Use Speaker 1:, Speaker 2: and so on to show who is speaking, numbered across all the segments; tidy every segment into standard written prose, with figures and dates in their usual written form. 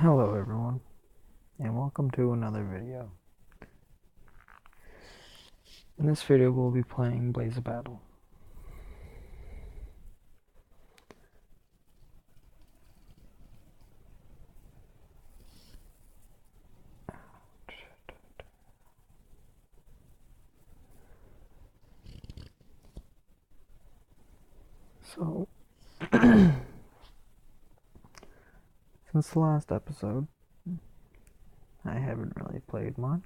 Speaker 1: Hello everyone, and welcome to another video. In this video we'll be playing Blaze of Battle. So, since the last episode, I haven't really played much.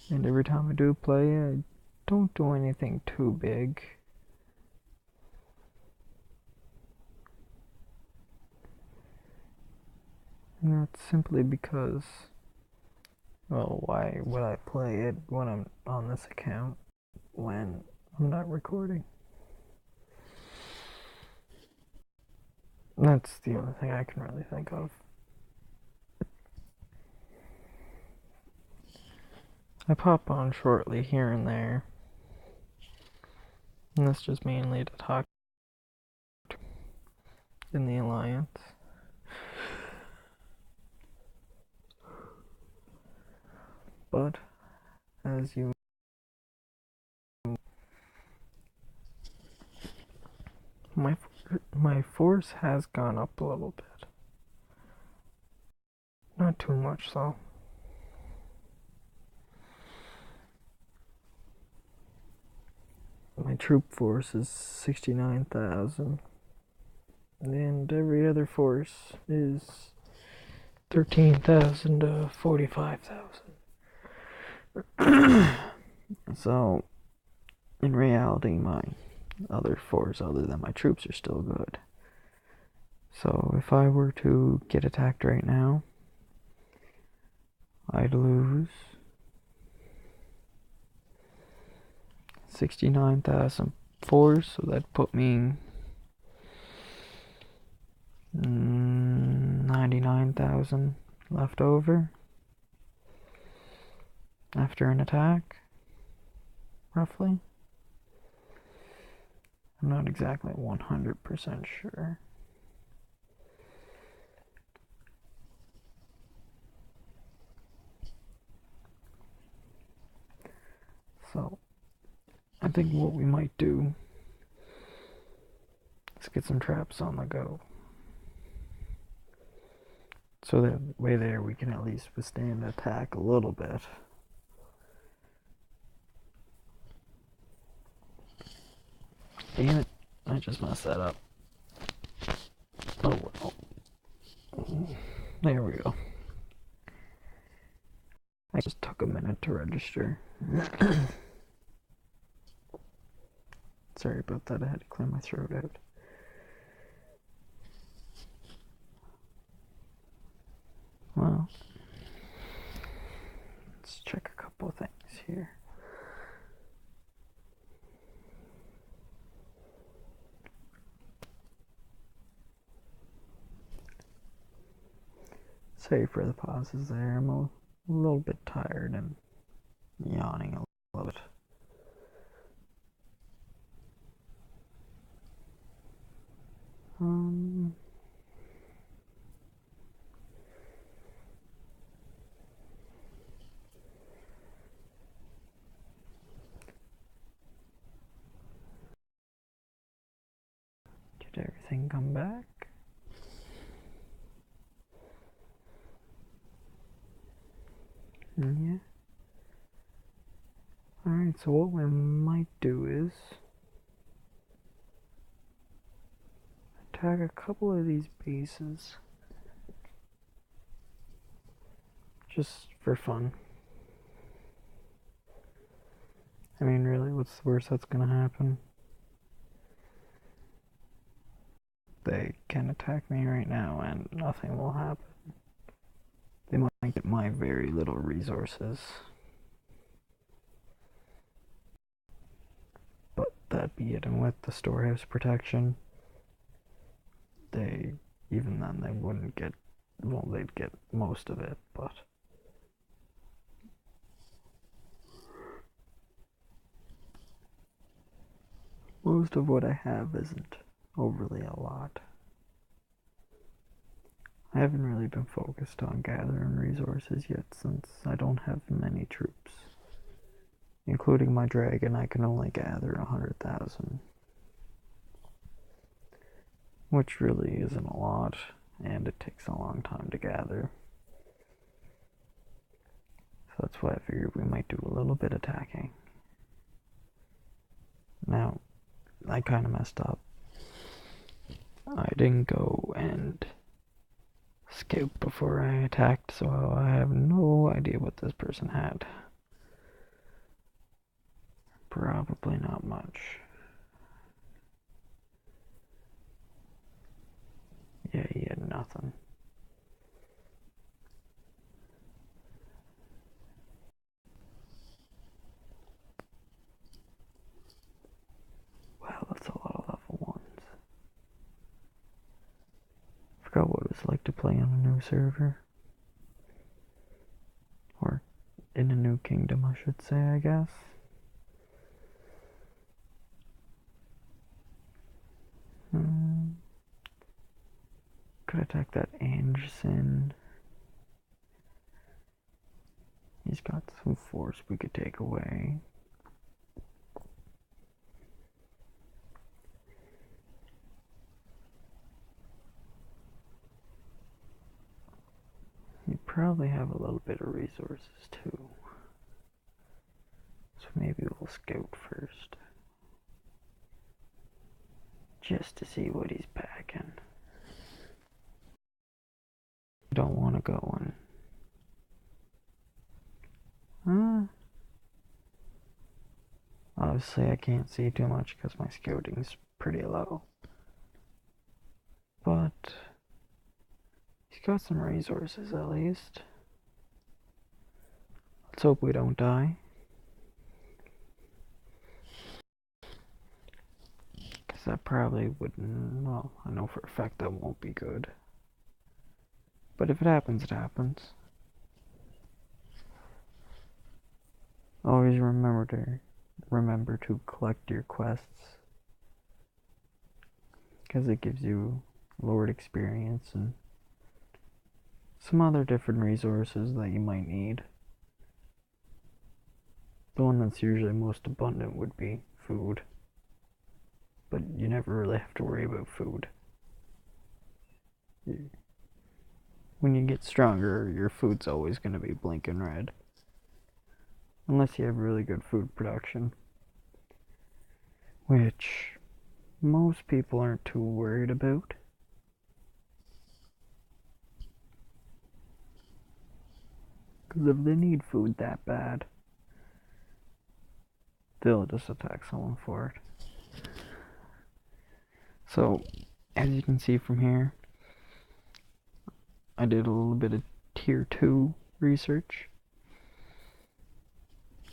Speaker 1: And every time I do play, I don't do anything too big. And that's simply because, well, why would I play it when I'm on this account when I'm not recording? That's the only thing I can really think of. I pop on shortly here and there, and that's just mainly to talk in the Alliance. But as you my force has gone up a little bit. Not too much though. My troop force is 69,000 and every other force is 13,000 to 45,000. So in reality my other force other than my troops are still good. So if I were to get attacked right now, I'd lose 69,000 force, so that'd put me 99,000 left over after an attack, roughly. I'm not exactly 100% sure. So, I think what we might do is get some traps on the go. So that way there we can at least withstand attack a little bit. Damn it, I just messed that up. Oh well. There we go. I just took a minute to register. Sorry about that, I had to clear my throat out. Well, let's check a couple of things here. Sorry for the pauses there. I'm a little bit tired and yawning a little bit. Did everything come back? Yeah. Alright, so what we might do is attack a couple of these bases. Just for fun. I mean, really, what's the worst that's gonna happen? They can attack me right now and nothing will happen. They might get my very little resources. But that be it, and with the storehouse protection, even then they wouldn't get, well, they'd get most of it, but most of what I have isn't overly a lot. I haven't really been focused on gathering resources yet since I don't have many troops. Including my dragon, I can only gather 100,000. Which really isn't a lot, and it takes a long time to gather. So that's why I figured we might do a little bit attacking. Now, I kind of messed up. I didn't go and scout before I attacked, so I have no idea what this person had. Probably not much. Yeah, he had nothing. Wow, that's a lot of level ones. Forgot what it was like to play on a new server. Or in a new kingdom, I should say, I guess. Could attack that Anderson. He's got some force we could take away. You probably have a little bit of resources too. So maybe we'll scout first. Just to see what he's packing. Don't want to go in. Obviously I can't see too much because my scouting's pretty low. But he's got some resources at least. Let's hope we don't die. Because that probably wouldn't, well, I know for a fact that won't be good. But if it happens, it happens. Always remember to collect your quests. Because it gives you Lord experience and some other different resources that you might need. The one that's usually most abundant would be food. But you never really have to worry about food. When you get stronger, your food's always going to be blinking red. Unless you have really good food production. Which most people aren't too worried about. Because if they need food that bad, they'll just attack someone for it. So, as you can see from here, I did a little bit of tier 2 research.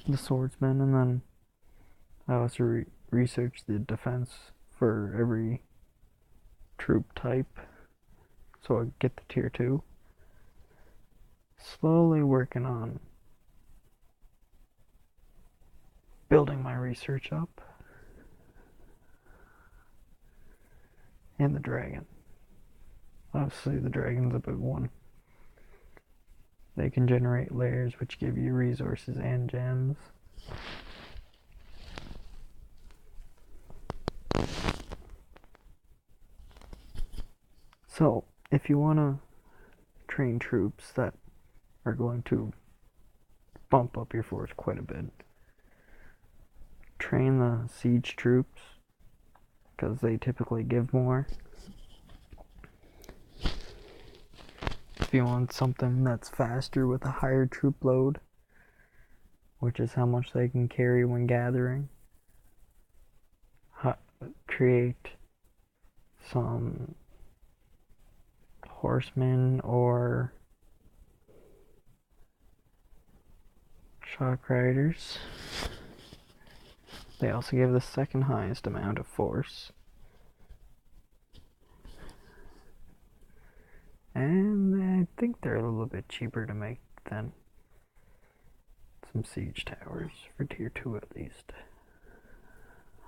Speaker 1: The swordsman, and then I also researched the defense for every troop type. So I get the tier 2. Slowly working on building my research up. And the dragon. Obviously the dragon's a big one. They can generate layers which give you resources and gems. So, if you want to train troops that are going to bump up your force quite a bit, train the siege troops, because they typically give more. If you want something that's faster with a higher troop load, which is how much they can carry when gathering, create some horsemen or shock riders. They also give the second highest amount of force. And I think they're a little bit cheaper to make than some siege towers, for tier 2 at least.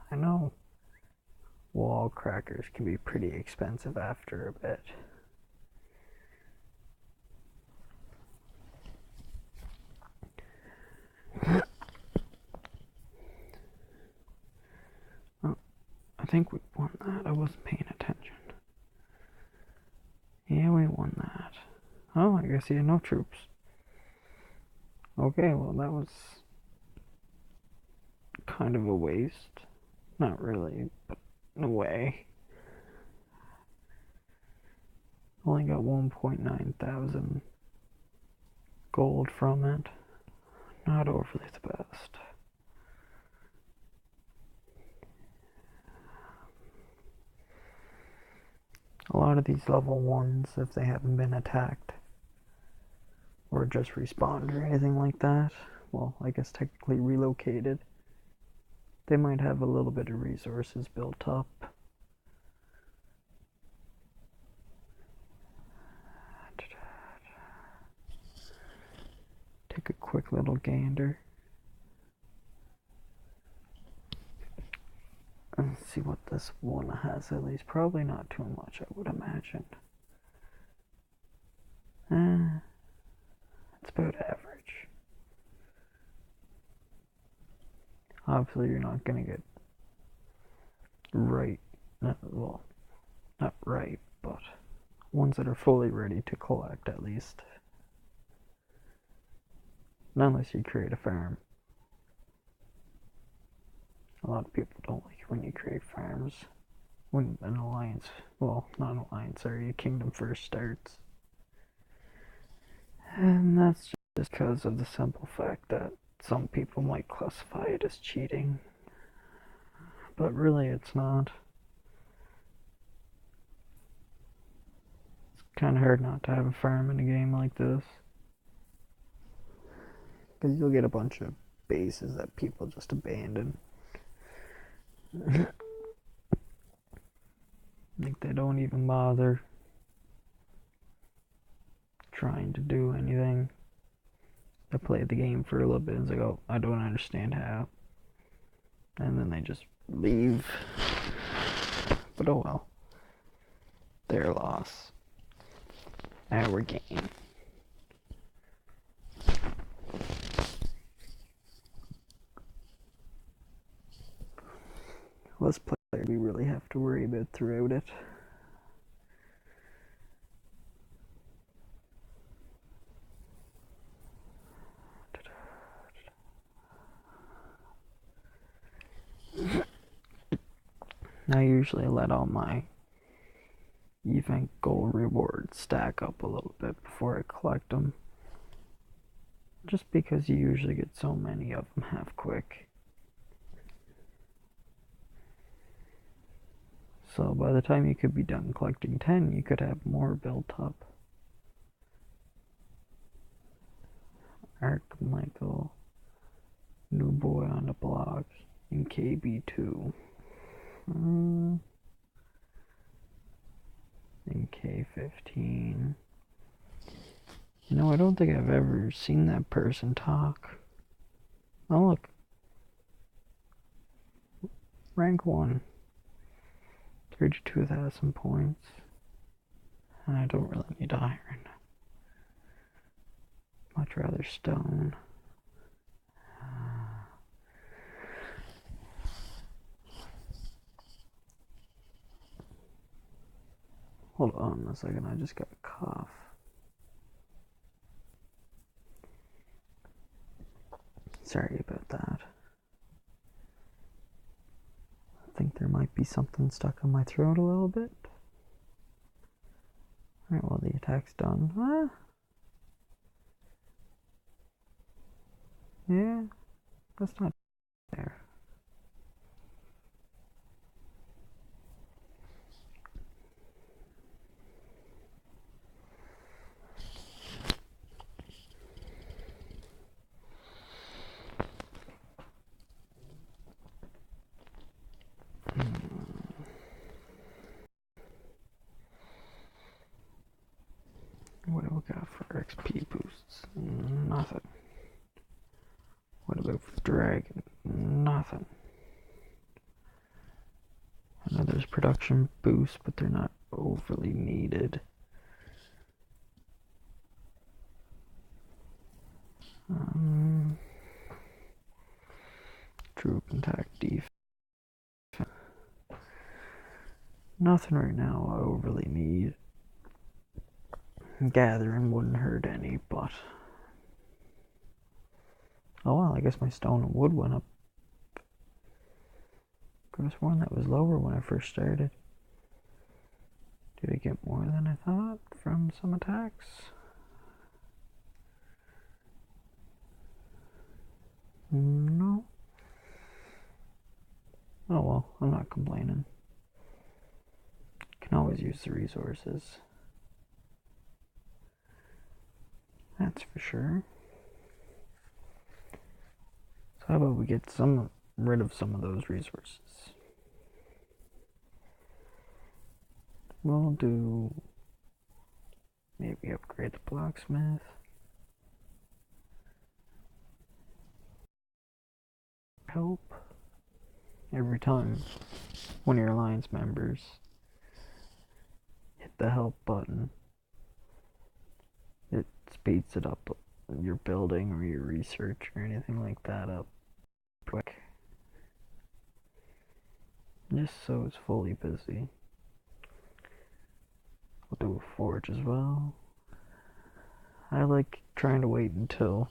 Speaker 1: I know. wall crackers can be pretty expensive after a bit. Oh, I think we won that. I wasn't paying attention. Yeah, we won that. Oh, I guess he had no troops. Okay, well, that was kind of a waste. Not really, but in a way. Only got 1.9 thousand gold from it. Not overly the best. A lot of these level 1s, if they haven't been attacked or just respawned or anything like that, well, I guess technically relocated, they might have a little bit of resources built up. Take a quick little gander. Let's see what this one has at least. Probably not too much, I would imagine. It's about average. Obviously, you're not going to get right, well, not right, but ones that are fully ready to collect at least. Not unless you create a farm. A lot of people don't like it when you create farms. When an alliance, well, not an alliance, sorry, a kingdom first starts. And that's just because of the simple fact that some people might classify it as cheating. But really, it's not. It's kind of hard not to have a farm in a game like this. Because you'll get a bunch of bases that people just abandon. Like they don't even bother trying to do anything. They play the game for a little bit and it's like, oh, I don't understand how. And then they just leave. But oh well. Their loss. Our gain. Let's play. We really have to worry about throughout it. I usually let all my event goal rewards stack up a little bit before I collect them. Just because you usually get so many of them half quick. So by the time you could be done collecting 10, you could have more built up. Archmichael, new boy on the block in KB2. In K15. You know, I don't think I've ever seen that person talk. Oh, look. Rank 1. 32,000 points. And I don't really need iron. Much rather stone. Hold on a second, I just got a cough. Sorry about that. I think there might be something stuck in my throat a little bit. Alright, well, the attack's done. Yeah, that's not there. What do we got for XP boosts? Nothing. What about for Dragon? Nothing. I know there's production boost, but they're not overly needed. Troop attack defense. Nothing right now I overly need. Gathering wouldn't hurt any, but... Oh well, I guess my stone and wood went up. Could have sworn that was lower when I first started. Did I get more than I thought from some attacks? No. Oh well, I'm not complaining. Can always use the resources. That's for sure. So how about we get rid of some of those resources? We'll do maybe upgrade the blacksmith. Help. Every time one of your alliance members hit the help button, it speeds it up, your building or your research or anything like that up quick. Just so it's fully busy. We'll do a forge as well. I like trying to wait until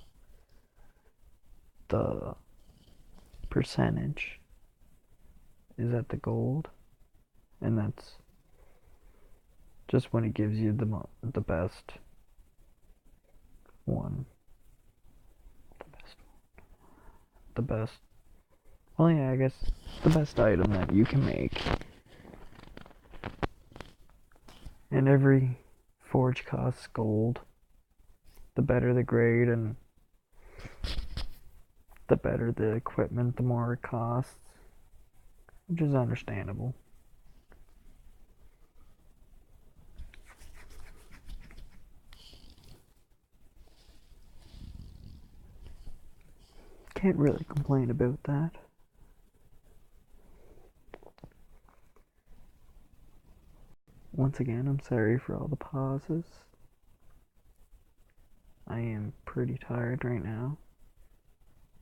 Speaker 1: the percentage is at the gold, and that's just when it gives you the best one. The best. Well, yeah, I guess the best item that you can make. And every forge costs gold. The better the grade and the better the equipment, the more it costs. Which is understandable. Can't really complain about that. Once again, I'm sorry for all the pauses. I am pretty tired right now.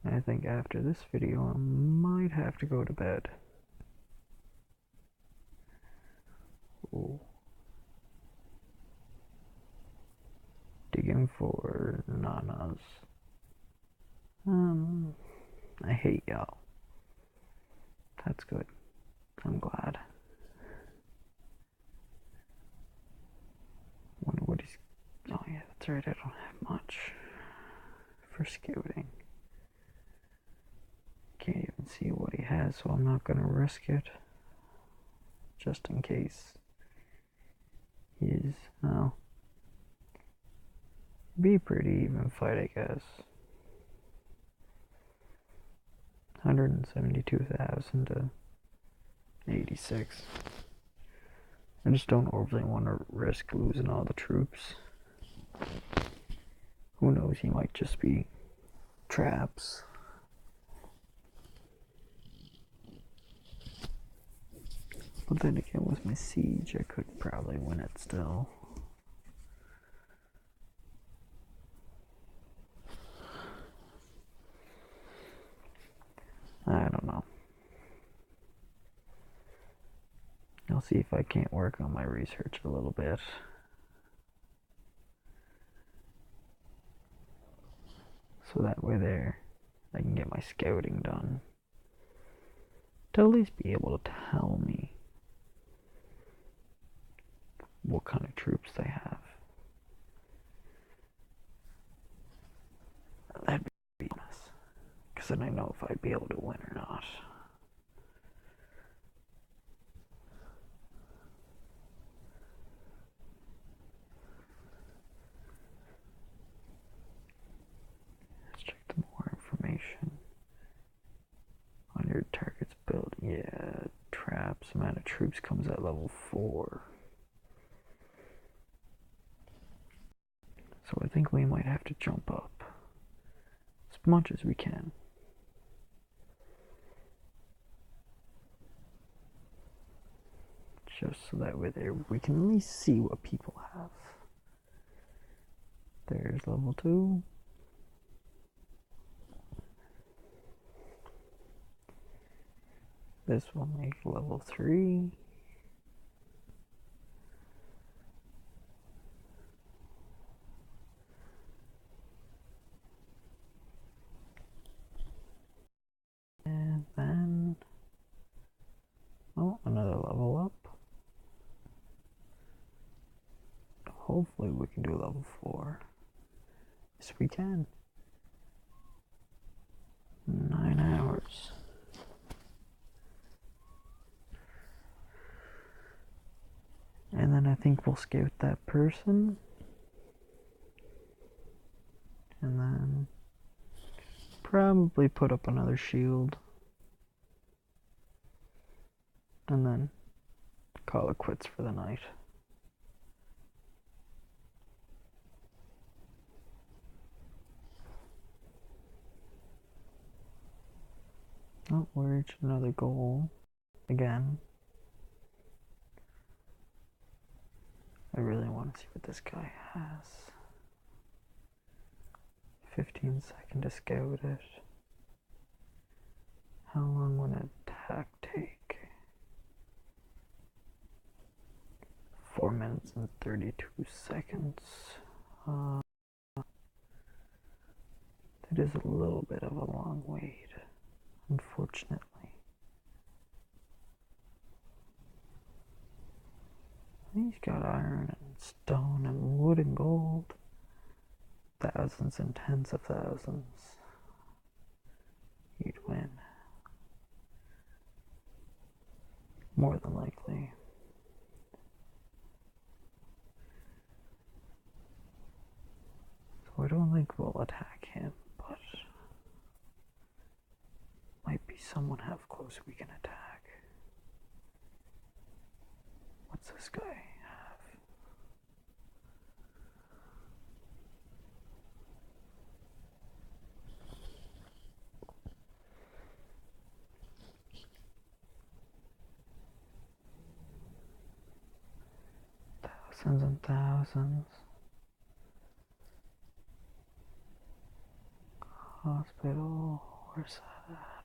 Speaker 1: I think after this video, I might have to go to bed. Ooh. Digging for nanas. I hate y'all. That's good. I'm glad. Wonder what he's... Oh yeah, that's right, I don't have much for scouting. Can't even see what he has, so I'm not gonna risk it. Just in case he's... Oh. Be a pretty even fight, I guess. 172,000 to 86. I just don't overly want to risk losing all the troops. Who knows, he might just be traps. But then again, with my siege, I could probably win it still. I don't know. I'll see if I can't work on my research a little bit. So that way there, I can get my scouting done. To at least be able to tell me what kind of troops they have. That'd be nice. Because then I know if I'd be able to win or not. Let's check the more information on your target's build. Yeah, traps, amount of troops comes at level 4. So I think we might have to jump up as much as we can. just so that way there we can at least see what people have. There's level 2. This will make level 3. And then, oh, another level up. Hopefully we can do level 4. Yes, we can. 9 hours. And then I think we'll scout that person. And then probably put up another shield. And then call it quits for the night. Oh, we reached another goal. Again. I really want to see what this guy has. 15 seconds to scout it. How long would an attack take? 4 minutes and 32 seconds. That is a little bit of a long wait, unfortunately. He's got iron and stone and wood and gold. Thousands and tens of thousands. He'd win. More than likely. So I don't think we'll attack him, but might be someone half close we can attack. What's this guy have? Thousands and thousands. Hospital, where's that at?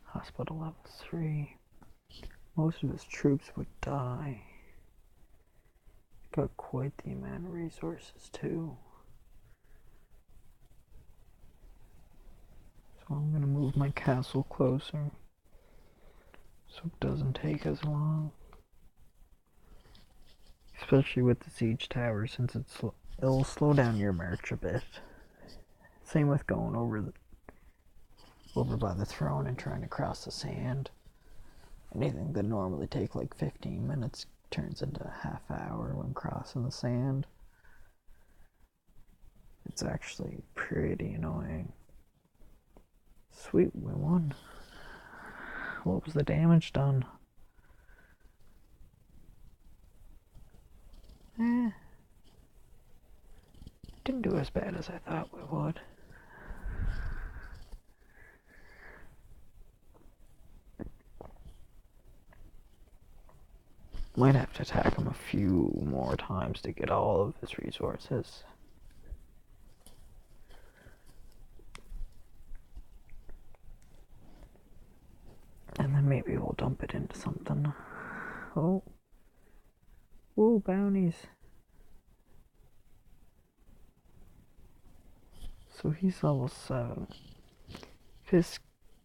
Speaker 1: Hospital level 3. Most of his troops would die. Got quite the amount of resources too. So I'm gonna move my castle closer so it doesn't take as long. Especially with the siege tower, since it'll slow down your march a bit. Same with going over by the throne and trying to cross the sand. Anything that normally take like 15 minutes turns into a half hour when crossing the sand. It's actually pretty annoying. Sweet, we won. What was the damage done? Didn't do as bad as I thought we would. Might have to attack him a few more times to get all of his resources. And then maybe we'll dump it into something. Oh. Whoa, bounties. So he's level 7.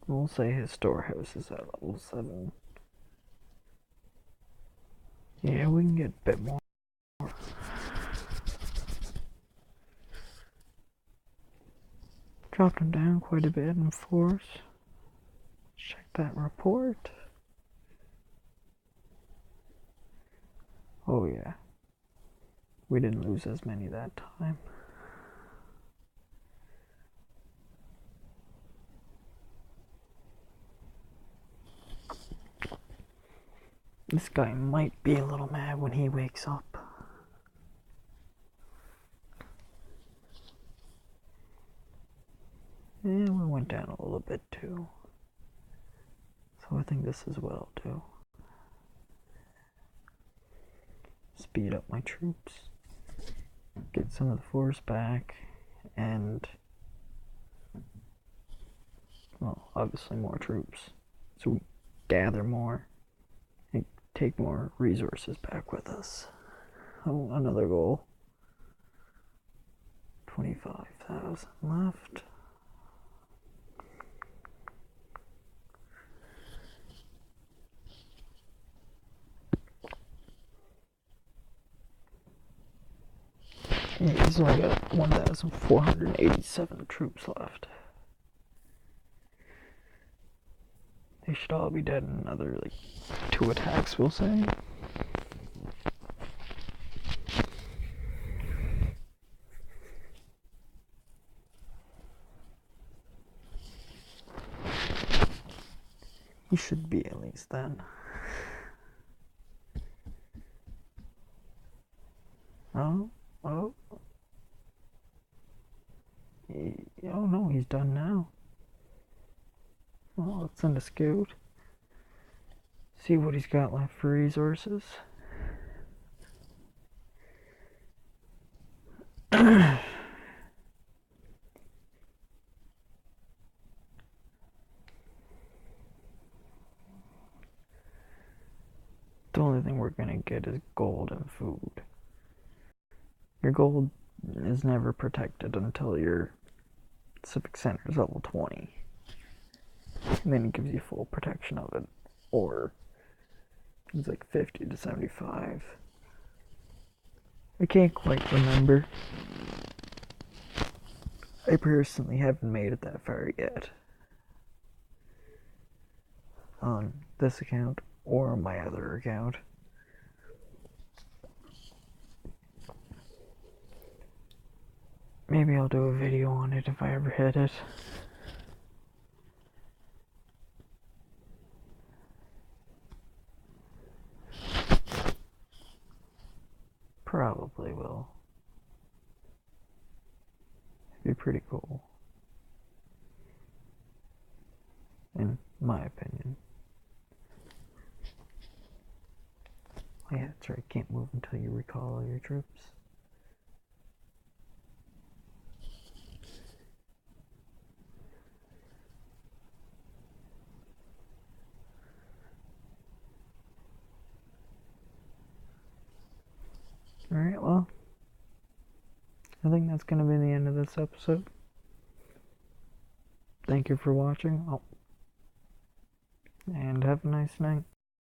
Speaker 1: We'll say his storehouse is at level 7. Yeah, we can get a bit more. Dropped him down quite a bit in force. Check that report. Oh yeah. We didn't lose as many that time. This guy might be a little mad when he wakes up. And we went down a little bit too. So I think this is what I'll do. speed up my troops, get some of the force back, and, well, obviously more troops. So we gather more and take more resources back with us. Oh, another goal. 25,000 left. Yeah, he's only got 1,487 troops left. They should all be dead in another, 2 attacks, we'll say. He should be at least then. Oh, oh. Oh no, he's done now. Well, let's send a scout. See what he's got left for resources. The only thing we're gonna get is gold and food. Your gold is never protected until your civic center is level 20. And then it gives you full protection of it. Or it's 50 to 75. I can't quite remember. I personally haven't made it that far yet. On this account or my other account. Maybe I'll do a video on it if I ever hit it. Probably will. It'd be pretty cool. In my opinion. Oh yeah, that's right. Can't move until you recall all your troops. Alright, well, I think that's going to be the end of this episode. Thank you for watching. And have a nice night.